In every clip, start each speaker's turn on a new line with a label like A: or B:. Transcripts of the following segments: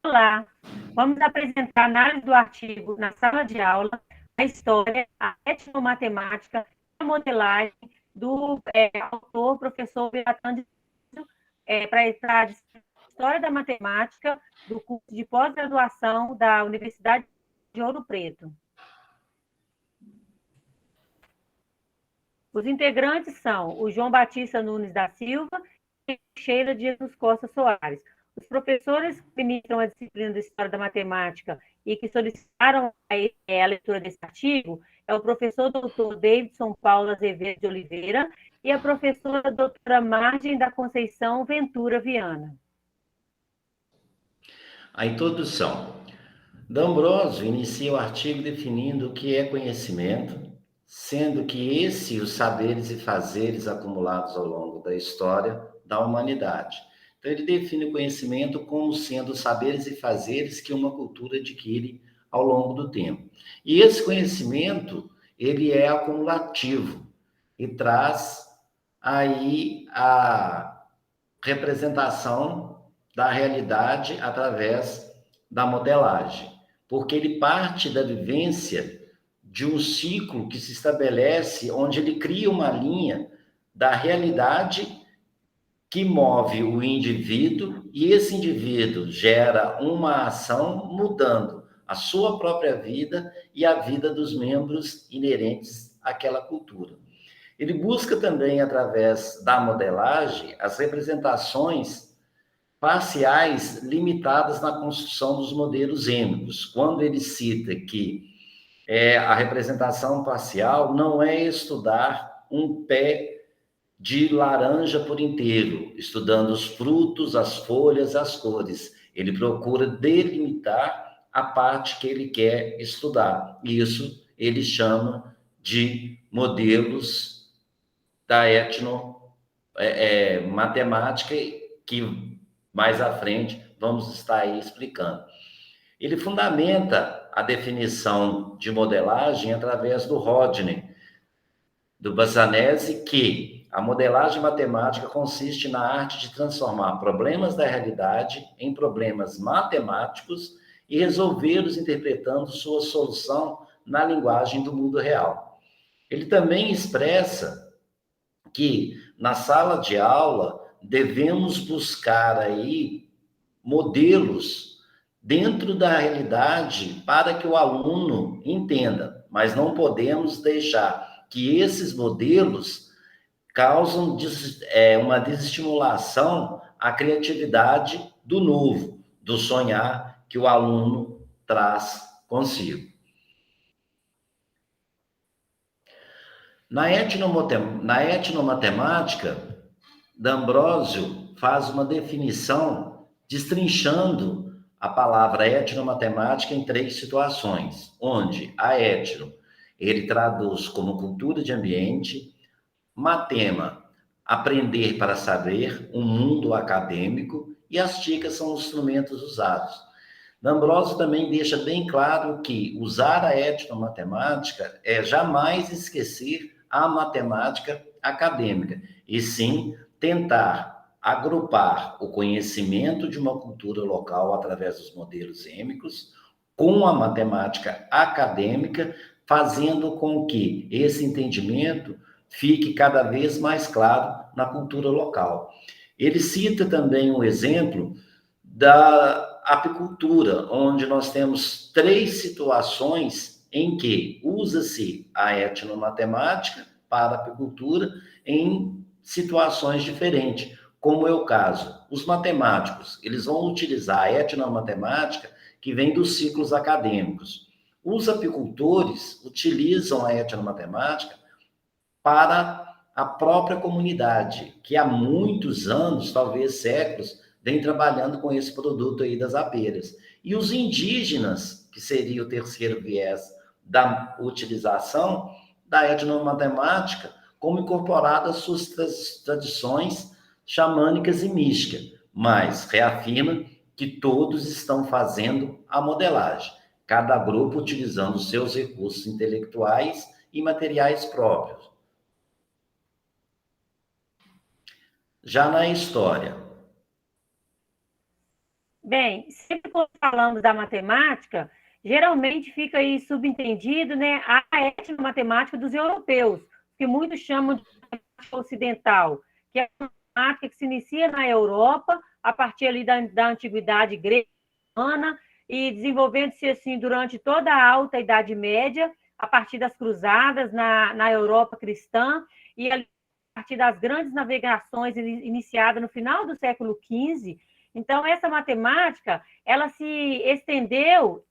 A: Olá, vamos apresentar a análise do artigo na sala de aula, a história, a etnomatemática e a modelagem do autor, professor Bertrand de para a História da Matemática do curso de pós-graduação da Universidade de Ouro Preto. Os integrantes são o João Batista Nunes da Silva e Sheila Dias Costa Soares. Os professores que ministram a disciplina de História da Matemática e que solicitaram a leitura desse artigo é o professor doutor Davidson Paulo Azevedo de Oliveira e a professora doutora Margem da Conceição Ventura Viana.
B: A introdução. D'Ambrosio inicia o artigo definindo o que é conhecimento, sendo que os saberes e fazeres acumulados ao longo da história da humanidade. Então, ele define o conhecimento como sendo os saberes e fazeres que uma cultura adquire ao longo do tempo. E esse conhecimento, ele é acumulativo e traz aí a representação da realidade através da modelagem, porque ele parte da vivência de um ciclo que se estabelece, onde ele cria uma linha da realidade que move o indivíduo, e esse indivíduo gera uma ação mudando a sua própria vida e a vida dos membros inerentes àquela cultura. Ele busca também, através da modelagem, as representações parciais limitadas na construção dos modelos êmicos, quando ele cita que a representação parcial não é estudar um pé de laranja por inteiro, estudando os frutos, as folhas, as cores. Ele procura delimitar a parte que ele quer estudar. Isso ele chama de modelos da etnomatemática, que mais à frente vamos estar aí explicando. Ele fundamenta a definição de modelagem através do Rodney, do Bassanese, que a modelagem matemática consiste na arte de transformar problemas da realidade em problemas matemáticos e resolvê-los interpretando sua solução na linguagem do mundo real. Ele também expressa que na sala de aula devemos buscar aí modelos dentro da realidade para que o aluno entenda, mas não podemos deixar que esses modelos causam uma desestimulação à criatividade do novo, do sonhar que o aluno traz consigo. Na etnomatemática, D'Ambrosio faz uma definição destrinchando a palavra etnomatemática em 3 situações, onde a etno ele traduz como cultura de ambiente, matema, aprender para saber, um mundo acadêmico, e as ticas são os instrumentos usados. D'Ambrosio também deixa bem claro que usar a etnomatemática é jamais esquecer a matemática acadêmica, e sim tentar agrupar o conhecimento de uma cultura local através dos modelos êmicos com a matemática acadêmica, fazendo com que esse entendimento fique cada vez mais claro na cultura local. Ele cita também um exemplo da apicultura, onde nós temos 3 situações em que usa-se a etnomatemática para a apicultura em situações diferentes, como é o caso. Os matemáticos, eles vão utilizar a etnomatemática que vem dos ciclos acadêmicos. Os apicultores utilizam a etnomatemática para a própria comunidade, que há muitos anos, talvez séculos, vem trabalhando com esse produto aí das abelhas. E os indígenas, que seria o terceiro viés da utilização da etnomatemática, como incorporada às suas tradições xamânicas e místicas, mas reafirma que todos estão fazendo a modelagem, cada grupo utilizando seus recursos intelectuais e materiais próprios. Já na história,
A: Bem, sempre quando falamos da matemática, geralmente fica aí subentendido, né, a etnomatemática dos europeus, que muitos chamam de matemática ocidental, que é a matemática que se inicia na Europa, a partir ali da antiguidade grega e desenvolvendo-se assim durante toda a Alta Idade Média, a partir das cruzadas na Europa cristã, e ali, a partir das grandes navegações iniciadas no final do século XV. Então, essa matemática, ela se estendeu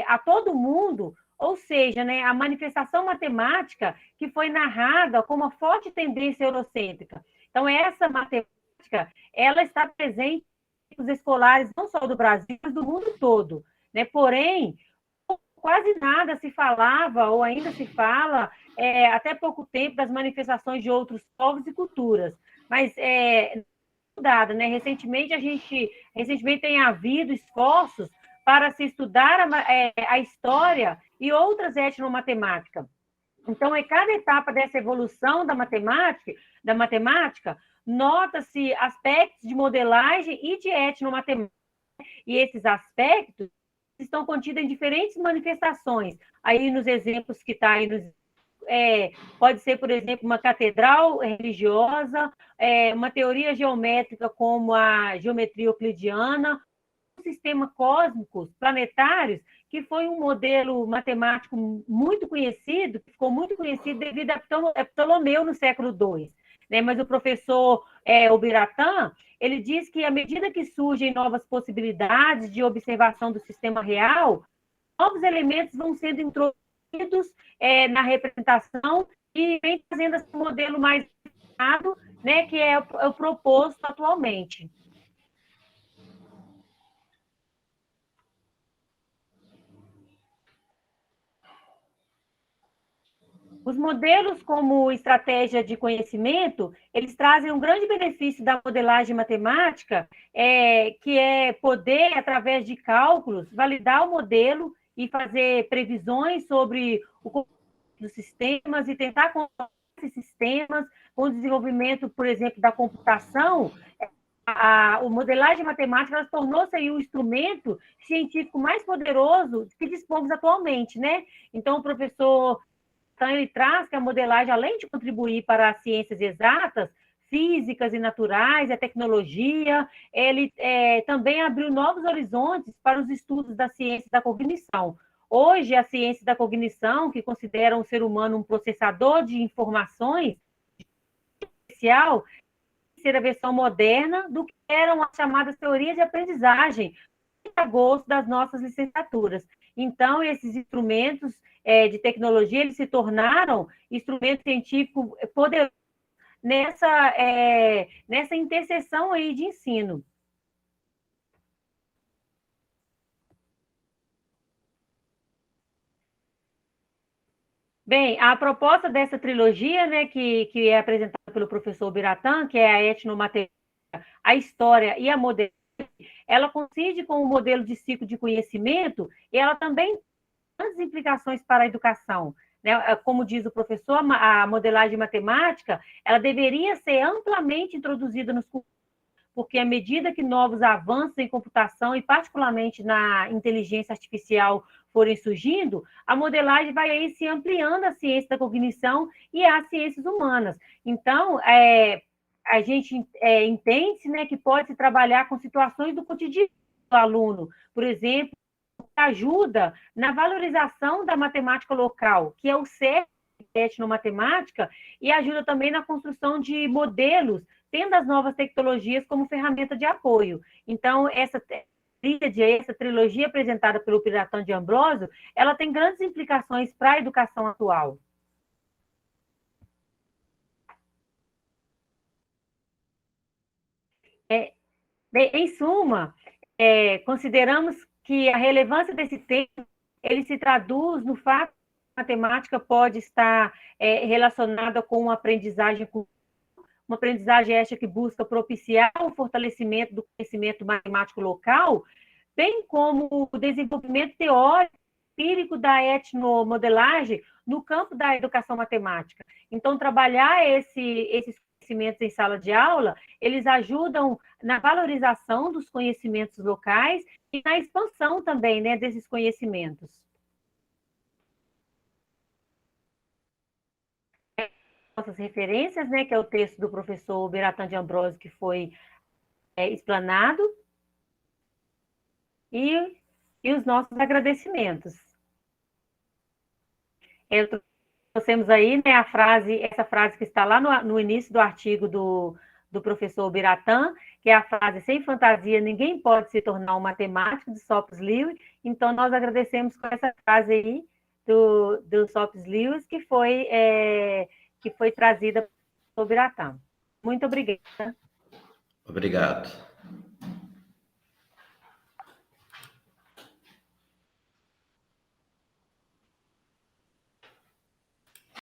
A: a todo mundo, ou seja, né, a manifestação matemática que foi narrada com uma forte tendência eurocêntrica. Então, essa matemática, ela está presente nos escolares não só do Brasil, mas do mundo todo, né? Porém, quase nada se falava, ou ainda se fala, até pouco tempo, das manifestações de outros povos e culturas. Mas estudada, né? Recentemente tem havido esforços para se estudar a história e outras etnomatemáticas. Então, em cada etapa dessa evolução da matemática, nota-se aspectos de modelagem e de etnomatemática. E esses aspectos estão contidos em diferentes manifestações. Aí, nos exemplos que está aí pode ser, por exemplo, uma catedral religiosa, uma teoria geométrica como a geometria euclidiana, um sistema cósmico planetários, que foi um modelo matemático muito conhecido, que ficou muito conhecido devido a Ptolomeu no século II. Né? Mas o professor Obiratã, ele diz que à medida que surgem novas possibilidades de observação do sistema real, novos elementos vão sendo introduzidos na representação e vem fazendo esse modelo mais adequado, né, que é o proposto atualmente. Os modelos como estratégia de conhecimento, eles trazem um grande benefício da modelagem matemática, que é poder, através de cálculos, validar o modelo e fazer previsões sobre o comportamento dos sistemas e tentar controlar esses sistemas com o desenvolvimento, por exemplo, da computação. A modelagem matemática tornou-se aí o instrumento científico mais poderoso que dispomos atualmente, né? Então, o professor ele traz que a modelagem, além de contribuir para as ciências exatas, físicas e naturais, a tecnologia, ele também abriu novos horizontes para os estudos da ciência da cognição. Hoje, a ciência da cognição, que considera o ser humano um processador de informações especial, ser a versão moderna do que eram as chamadas teorias de aprendizagem, a gosto das nossas licenciaturas. Então, esses instrumentos de tecnologia, eles se tornaram instrumentos científicos poderosos nessa interseção aí de ensino. Bem, a proposta dessa trilogia, né, que é apresentada pelo professor Biratã, que é a etnomatemática, a história e a modernidade, ela coincide com o modelo de ciclo de conhecimento e ela também tem grandes implicações para a educação. Né? Como diz o professor, a modelagem matemática, ela deveria ser amplamente introduzida nos cursos, porque à medida que novos avanços em computação e particularmente na inteligência artificial forem surgindo, a modelagem vai aí se ampliando a ciência da cognição e as ciências humanas. Então, a gente entende, né, que pode se trabalhar com situações do cotidiano do aluno, por exemplo, ajuda na valorização da matemática local, que é o cerne da etnomatemática, e ajuda também na construção de modelos, tendo as novas tecnologias como ferramenta de apoio. Então, essa trilogia apresentada pelo Biratã de Ambrosio, ela tem grandes implicações para a educação atual. Em suma, consideramos que a relevância desse tema ele se traduz no fato que a matemática pode estar relacionada com uma aprendizagem esta que busca propiciar o fortalecimento do conhecimento matemático local, bem como o desenvolvimento teórico empírico da etnomodelagem no campo da educação matemática. Então, trabalhar esses conhecimentos em sala de aula, eles ajudam na valorização dos conhecimentos locais e na expansão também, né, desses conhecimentos. Nossas referências, né, que é o texto do professor Beratan de Ambrosio, que foi explanado, e os nossos agradecimentos. Trouxemos aí, né, essa frase que está lá no início do artigo do professor Beratan, que é a frase: sem fantasia ninguém pode se tornar um matemático, de Sopes Lewis. Então, nós agradecemos com essa frase aí do Sopes Lewis, que foi trazida pelo Beratan. Muito obrigada.
B: Obrigado.